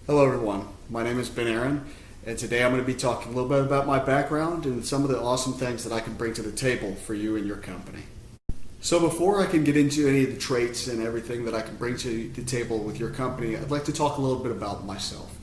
Hello everyone, my name is Ben Aaron, and today I'm going to be talking a little bit about my background and some of the awesome things that I can bring to the table for you and your company. So before I can get into any of the traits and everything that I can bring to the table with your company, I'd like to talk a little bit about myself.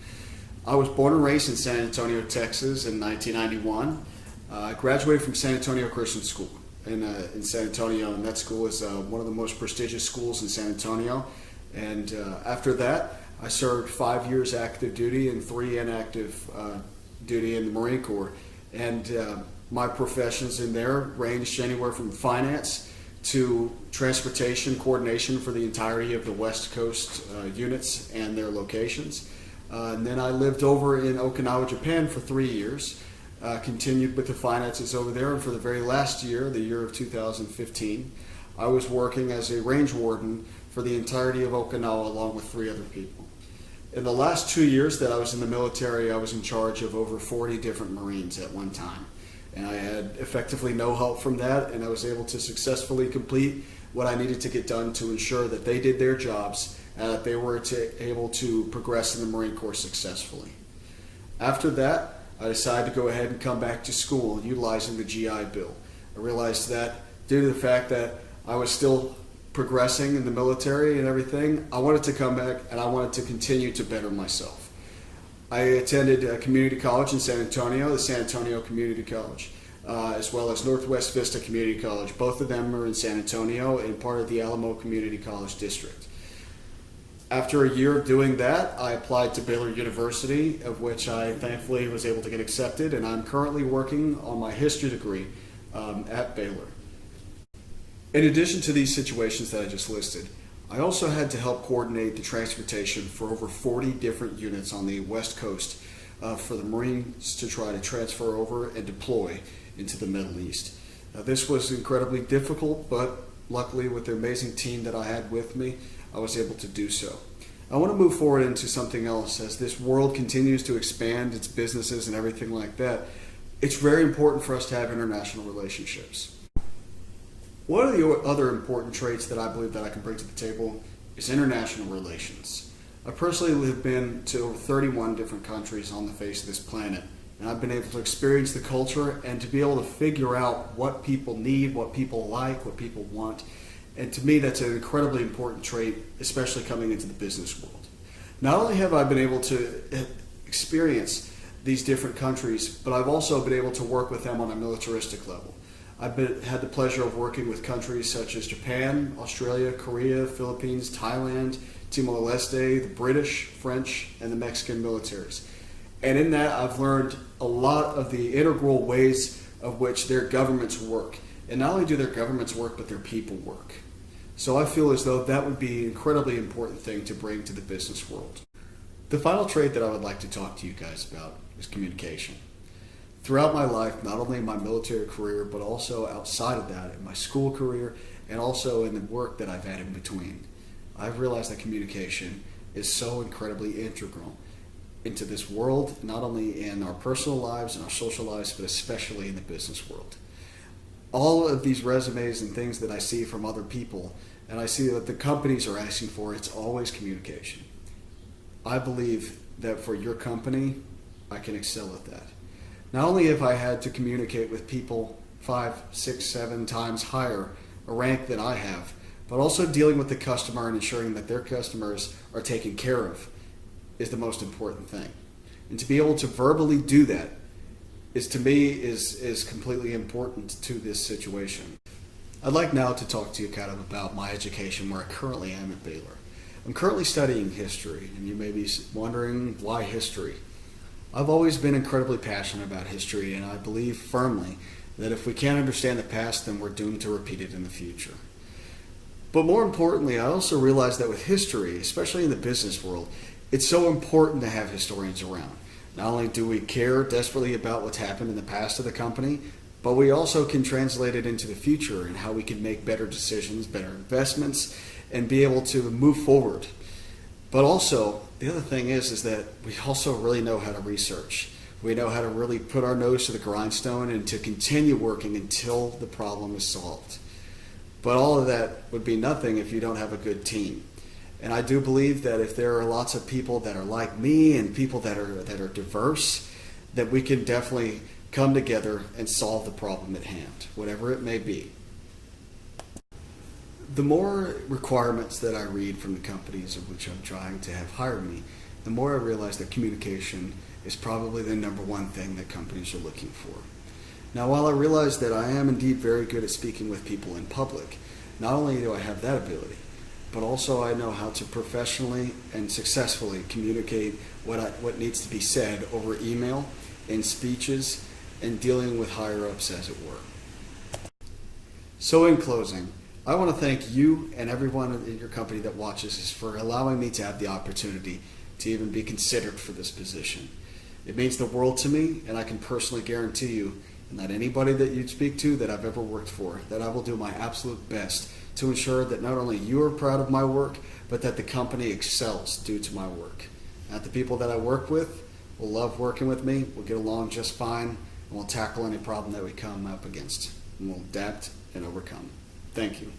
I was born and raised in San Antonio, Texas in 1991. I graduated from San Antonio Christian School in San Antonio, and that school is one of the most prestigious schools in San Antonio. And after that, I served 5 years active duty and 3 inactive duty in the Marine Corps. And my professions in there ranged anywhere from finance to transportation coordination for the entirety of the West Coast units and their locations. And then I lived over in Okinawa, Japan for 3 years, continued with the finances over there, and for the very last year, the year of 2015, I was working as a range warden for the entirety of Okinawa along with 3 other people. In the last 2 years that I was in the military, I was in charge of over 40 different Marines at one time. And I had effectively no help from that, and I was able to successfully complete what I needed to get done to ensure that they did their jobs and that they were able to progress in the Marine Corps successfully. After that, I decided to go ahead and come back to school utilizing the GI Bill. I realized that due to the fact that I was still progressing in the military and everything, I wanted to come back and I wanted to continue to better myself. I attended a community college in San Antonio, the San Antonio Community College, as well as Northwest Vista Community College. Both of them are in San Antonio and part of the Alamo Community College District. After a year of doing that, I applied to Baylor University, of which I thankfully was able to get accepted, and I'm currently working on my history degree at Baylor. In addition to these situations that I just listed, I also had to help coordinate the transportation for over 40 different units on the West Coast for the Marines to try to transfer over and deploy into the Middle East. This was incredibly difficult, but luckily with the amazing team that I had with me, I was able to do so. I want to move forward into something else. As this world continues to expand its businesses and everything like that, it's very important for us to have international relationships. One of the other important traits that I believe that I can bring to the table is international relations. I personally have been to over 31 different countries on the face of this planet, and I've been able to experience the culture and to be able to figure out what people need, what people like, what people want. And to me, that's an incredibly important trait, especially coming into the business world. Not only have I been able to experience these different countries, but I've also been able to work with them on a militaristic level. I've had the pleasure of working with countries such as Japan, Australia, Korea, Philippines, Thailand, Timor-Leste, the British, French, and the Mexican militaries. And in that, I've learned a lot of the integral ways of which their governments work. And not only do their governments work, but their people work. So I feel as though that would be an incredibly important thing to bring to the business world. The final trait that I would like to talk to you guys about is communication. Throughout my life, not only in my military career, but also outside of that, in my school career, and also in the work that I've had in between, I've realized that communication is so incredibly integral into this world, not only in our personal lives and our social lives, but especially in the business world. All of these resumes and things that I see from other people, and I see that the companies are asking for, it's always communication. I believe that for your company, I can excel at that. Not only have I had to communicate with people 5, 6, 7 times higher a rank than I have, but also dealing with the customer and ensuring that their customers are taken care of is the most important thing. And to be able to verbally do that is, to me, is completely important to this situation. I'd like now to talk to you kind of about my education, where I currently am at Baylor. I'm currently studying history, and you may be wondering, why history? I've always been incredibly passionate about history, and I believe firmly that if we can't understand the past, then we're doomed to repeat it in the future. But more importantly, I also realize that with history, especially in the business world, it's so important to have historians around. Not only do we care desperately about what's happened in the past of the company, but we also can translate it into the future and how we can make better decisions, better investments, and be able to move forward. But also, the other thing is that we also really know how to research. We know how to really put our nose to the grindstone and to continue working until the problem is solved. But all of that would be nothing if you don't have a good team. And I do believe that if there are lots of people that are like me and people that are diverse, that we can definitely come together and solve the problem at hand, whatever it may be. The more requirements that I read from the companies of which I'm trying to have hire me, the more I realize that communication is probably the number one thing that companies are looking for. Now, while I realize that I am indeed very good at speaking with people in public, not only do I have that ability, but also I know how to professionally and successfully communicate what needs to be said over email, in speeches, and dealing with higher-ups, as it were. So in closing, I want to thank you and everyone in your company that watches this for allowing me to have the opportunity to even be considered for this position. It means the world to me, and I can personally guarantee you, and that anybody that you speak to that I've ever worked for, that I will do my absolute best to ensure that not only you are proud of my work, but that the company excels due to my work. That the people that I work with will love working with me, we'll get along just fine, and we'll tackle any problem that we come up against, and we'll adapt and overcome. Thank you.